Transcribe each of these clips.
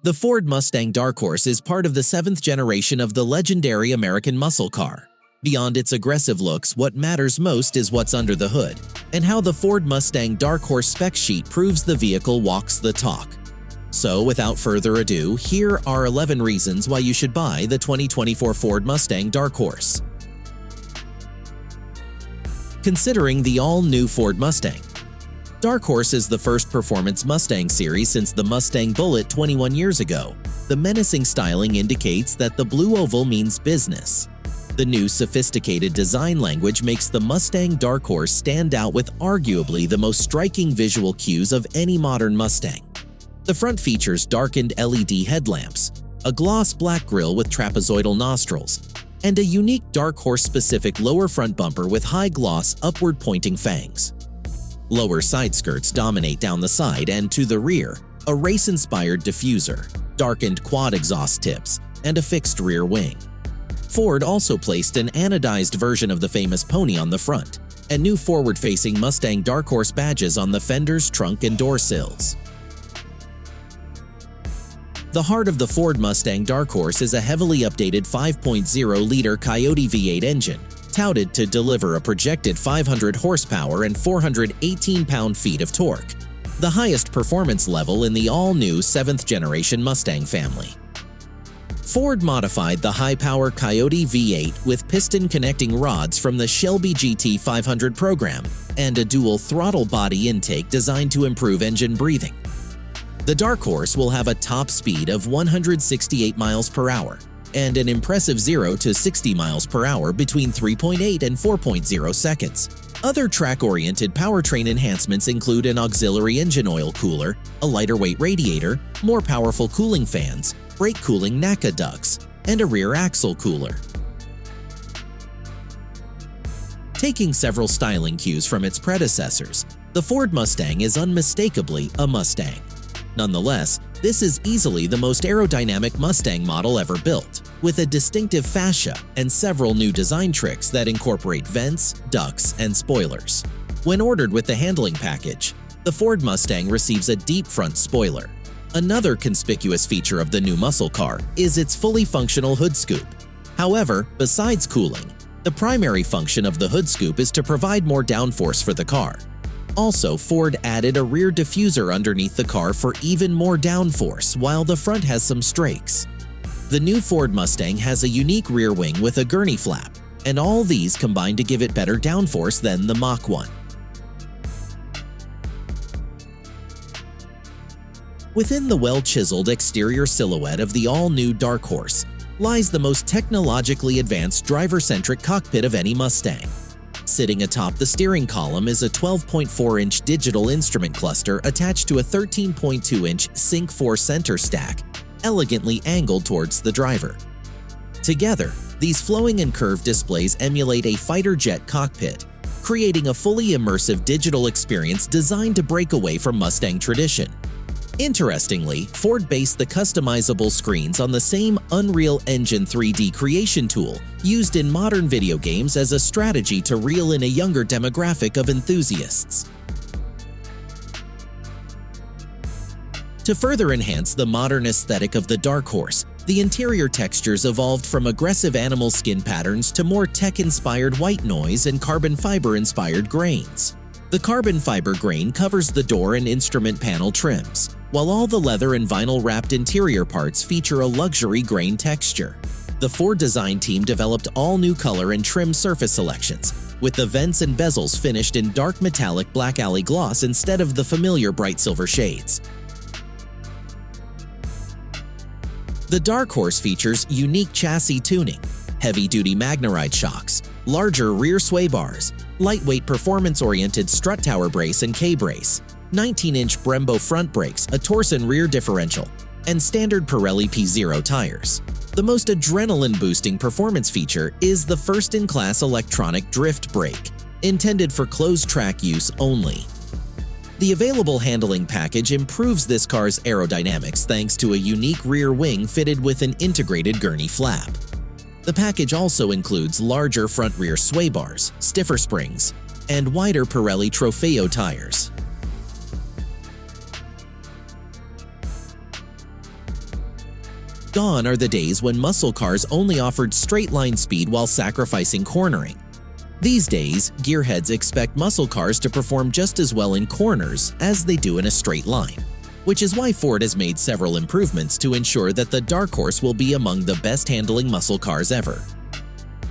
The Ford Mustang Dark Horse is part of the 7th generation of the legendary American muscle car. Beyond its aggressive looks, what matters most is what's under the hood, and how the Ford Mustang Dark Horse spec sheet proves the vehicle walks the talk. So, without further ado, here are 11 reasons why you should buy the 2024 Ford Mustang Dark Horse. Considering the all-new Ford Mustang. Dark Horse is the first performance Mustang series since the Mustang Bullitt 21 years ago. The menacing styling indicates that the blue oval means business. The new sophisticated design language makes the Mustang Dark Horse stand out with arguably the most striking visual cues of any modern Mustang. The front features darkened LED headlamps, a gloss black grille with trapezoidal nostrils, and a unique Dark Horse-specific lower front bumper with high-gloss, upward-pointing fangs. Lower side skirts dominate down the side and to the rear, a race-inspired diffuser, darkened quad exhaust tips, and a fixed rear wing. Ford also placed an anodized version of the famous pony on the front, and new forward-facing Mustang Dark Horse badges on the fenders, trunk, and door sills. The heart of the Ford Mustang Dark Horse is a heavily updated 5.0-liter Coyote V8 engine, touted to deliver a projected 500 horsepower and 418 pound-feet of torque, the highest performance level in the all-new 7th-generation Mustang family. Ford modified the high-power Coyote V8 with piston-connecting rods from the Shelby GT 500 program and a dual-throttle body intake designed to improve engine breathing. The Dark Horse will have a top speed of 168 miles per hour and an impressive 0 to 60 miles per hour between 3.8 and 4.0 seconds. Other track-oriented powertrain enhancements include an auxiliary engine oil cooler, a lighter-weight radiator, more powerful cooling fans, brake cooling NACA ducts, and a rear axle cooler. Taking several styling cues from its predecessors, the Ford Mustang is unmistakably a Mustang. Nonetheless, this is easily the most aerodynamic Mustang model ever built, with a distinctive fascia and several new design tricks that incorporate vents, ducts, and spoilers. When ordered with the handling package, the Ford Mustang receives a deep front spoiler. Another conspicuous feature of the new muscle car is its fully functional hood scoop. However, besides cooling, the primary function of the hood scoop is to provide more downforce for the car. Also, Ford added a rear diffuser underneath the car for even more downforce, while the front has some strakes. The new Ford Mustang has a unique rear wing with a gurney flap, and all these combine to give it better downforce than the Mach 1. Within the well-chiseled exterior silhouette of the all-new Dark Horse lies the most technologically advanced driver-centric cockpit of any Mustang. Sitting atop the steering column is a 12.4-inch digital instrument cluster attached to a 13.2-inch Sync 4 center stack, elegantly angled towards the driver. Together, these flowing and curved displays emulate a fighter jet cockpit, creating a fully immersive digital experience designed to break away from Mustang tradition. Interestingly, Ford based the customizable screens on the same Unreal Engine 3D creation tool used in modern video games as a strategy to reel in a younger demographic of enthusiasts. To further enhance the modern aesthetic of the Dark Horse, the interior textures evolved from aggressive animal skin patterns to more tech-inspired white noise and carbon fiber-inspired grains. The carbon fiber grain covers the door and instrument panel trims, while all the leather and vinyl-wrapped interior parts feature a luxury grain texture. The Ford design team developed all-new color and trim surface selections, with the vents and bezels finished in dark metallic black alley gloss instead of the familiar bright silver shades. The Dark Horse features unique chassis tuning, heavy-duty Magnaride shocks, larger rear sway bars, lightweight performance-oriented strut tower brace and K-brace, 19-inch Brembo front brakes, a Torsen rear differential, and standard Pirelli P0 tires. The most adrenaline-boosting performance feature is the first-in-class electronic drift brake, intended for closed-track use only. The available handling package improves this car's aerodynamics thanks to a unique rear wing fitted with an integrated gurney flap. The package also includes larger front-rear sway bars, stiffer springs, and wider Pirelli Trofeo tires. Gone are the days when muscle cars only offered straight-line speed while sacrificing cornering. These days, gearheads expect muscle cars to perform just as well in corners as they do in a straight line, which is why Ford has made several improvements to ensure that the Dark Horse will be among the best-handling muscle cars ever.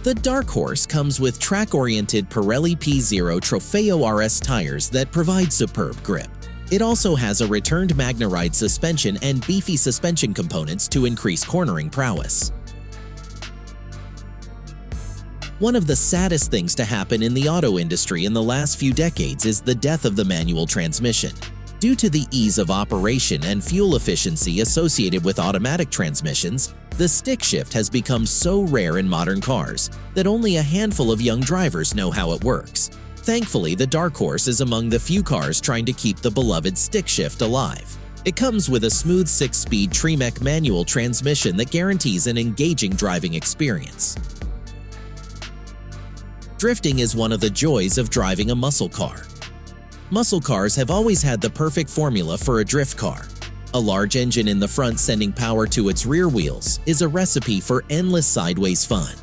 The Dark Horse comes with track-oriented Pirelli P0 Trofeo RS tires that provide superb grip. It also has a returned MagneRide suspension and beefy suspension components to increase cornering prowess. One of the saddest things to happen in the auto industry in the last few decades is the death of the manual transmission. Due to the ease of operation and fuel efficiency associated with automatic transmissions, the stick shift has become so rare in modern cars that only a handful of young drivers know how it works. Thankfully, the Dark Horse is among the few cars trying to keep the beloved stick shift alive. It comes with a smooth 6-speed Tremec manual transmission that guarantees an engaging driving experience. Drifting is one of the joys of driving a muscle car. Muscle cars have always had the perfect formula for a drift car. A large engine in the front sending power to its rear wheels is a recipe for endless sideways fun.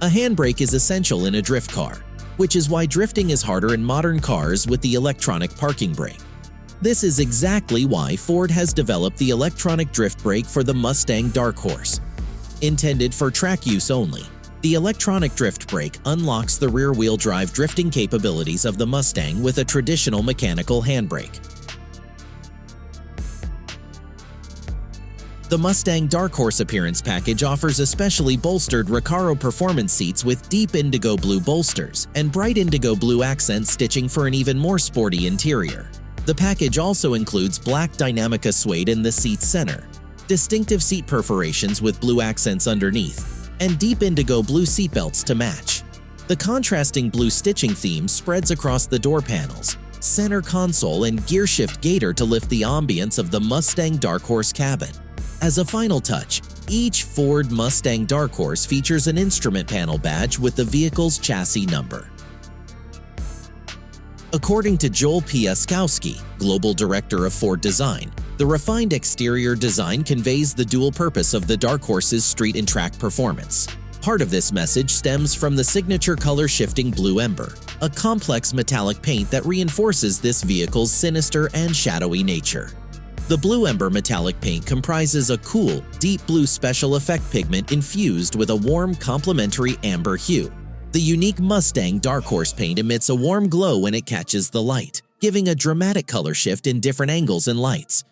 A handbrake is essential in a drift car, which is why drifting is harder in modern cars with the electronic parking brake. This is exactly why Ford has developed the electronic drift brake for the Mustang Dark Horse. Intended for track use only, the electronic drift brake unlocks the rear-wheel drive drifting capabilities of the Mustang with a traditional mechanical handbrake. The Mustang Dark Horse Appearance Package offers especially bolstered Recaro Performance seats with deep indigo blue bolsters and bright indigo blue accent stitching for an even more sporty interior. The package also includes black Dynamica suede in the seat's center, distinctive seat perforations with blue accents underneath, and deep indigo blue seatbelts to match. The contrasting blue stitching theme spreads across the door panels, center console, and gearshift gaiter to lift the ambience of the Mustang Dark Horse cabin. As a final touch, each Ford Mustang Dark Horse features an instrument panel badge with the vehicle's chassis number. According to Joel Piaskowski, Global Director of Ford Design, the refined exterior design conveys the dual purpose of the Dark Horse's street and track performance. Part of this message stems from the signature color-shifting Blue Ember, a complex metallic paint that reinforces this vehicle's sinister and shadowy nature. The Blue Ember metallic paint comprises a cool, deep blue special effect pigment infused with a warm, complementary amber hue. The unique Mustang Dark Horse paint emits a warm glow when it catches the light, giving a dramatic color shift in different angles and lights,